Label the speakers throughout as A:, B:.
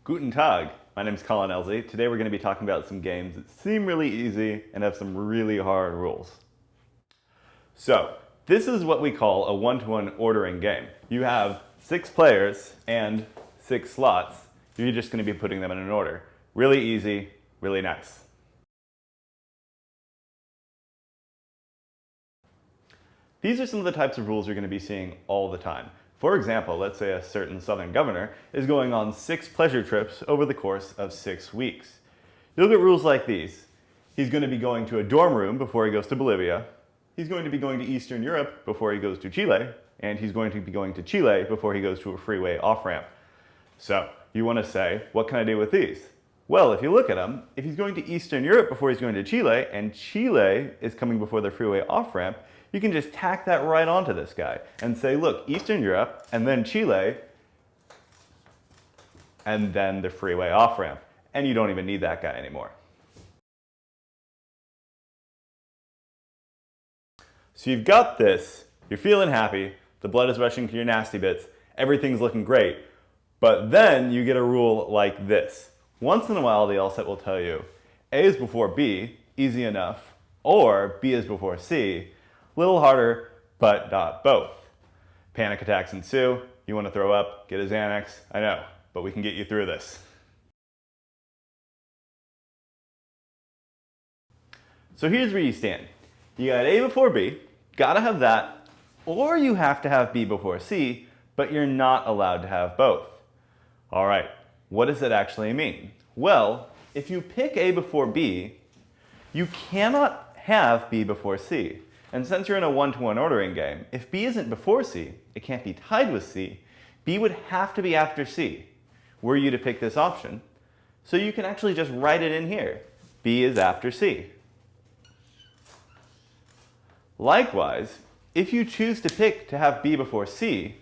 A: Guten Tag, my name is Colin Elzie. Today we're going to be talking about some games that seem really easy and have some really hard rules. So, this is what we call a one-to-one ordering game. You have 6 players and 6 slots. You're just going to be putting them in an order. Really easy, really nice. These are some of the types of rules you're going to be seeing all the time. For example, let's say a certain southern governor is going on 6 pleasure trips over the course of 6 weeks. You'll get rules like these. He's going to be going to a dorm room before he goes to Bolivia. He's going to be going to Eastern Europe before he goes to Chile. And he's going to be going to Chile before he goes to a freeway off-ramp. So, you want to say, what can I do with these? Well, if you look at them, if he's going to Eastern Europe before he's going to Chile, and Chile is coming before the freeway off-ramp, you can just tack that right onto this guy and say, look, Eastern Europe, and then Chile, and then the freeway off-ramp. And you don't even need that guy anymore. So you've got this, you're feeling happy, the blood is rushing to your nasty bits, everything's looking great, but then you get a rule like this. Once in a while, the LSAT will tell you, A is before B, easy enough, or B is before C, little harder, but not both. Panic attacks ensue, you want to throw up, get a Xanax, I know, but we can get you through this. So here's where you stand. You got A before B, gotta have that, or you have to have B before C, but you're not allowed to have both. All right, what does that actually mean? Well, if you pick A before B, you cannot have B before C. And since you're in a one-to-one ordering game, if B isn't before C, it can't be tied with C, B would have to be after C, were you to pick this option. So you can actually just write it in here. B is after C. Likewise, if you choose to pick to have B before C,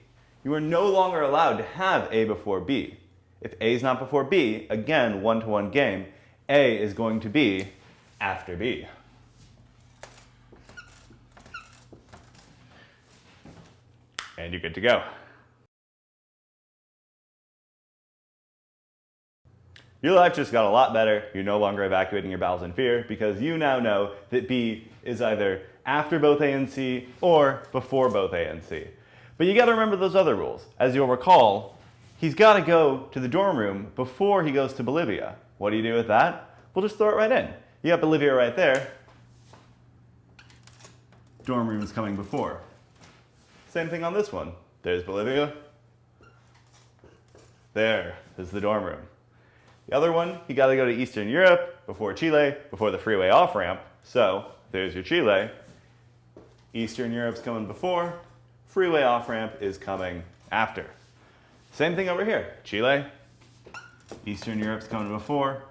A: you are no longer allowed to have A before B. If A is not before B, again, one-to-one game, A is going to be after B. And you're good to go. Your life just got a lot better. You're no longer evacuating your bowels in fear because you now know that B is either after both A and C or before both A and C. But you got to remember those other rules. As you'll recall, he's got to go to the dorm room before he goes to Bolivia. What do you do with that? We'll just throw it right in. You got Bolivia right there. Dorm room is coming before. Same thing on this one. There's Bolivia. There is the dorm room. The other one, you got to go to Eastern Europe before Chile, before the freeway off-ramp. So there's your Chile. Eastern Europe's coming before. Freeway off-ramp is coming after. Same thing over here. Chile. Eastern Europe's coming before.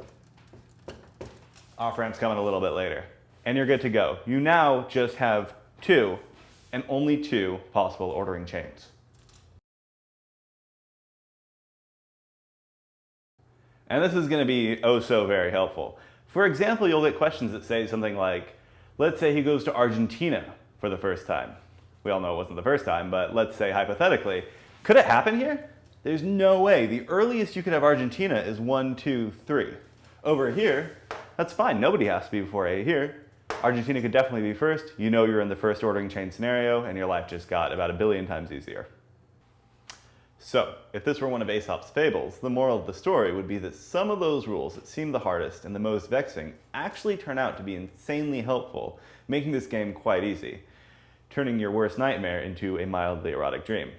A: Off-ramp's coming a little bit later. And you're good to go. You now just have 2 and only 2 possible ordering chains. And this is going to be oh so very helpful. For example, you'll get questions that say something like, let's say he goes to Argentina for the first time. We all know it wasn't the first time, but let's say hypothetically, could it happen here? There's no way. The earliest you could have Argentina is 1, 2, 3. Over here, that's fine. Nobody has to be before A here. Argentina could definitely be first. You know you're in the first ordering chain scenario, and your life just got about 1 billion times easier. So, if this were one of Aesop's fables, the moral of the story would be that some of those rules that seem the hardest and the most vexing actually turn out to be insanely helpful, making this game quite easy, turning your worst nightmare into a mildly erotic dream.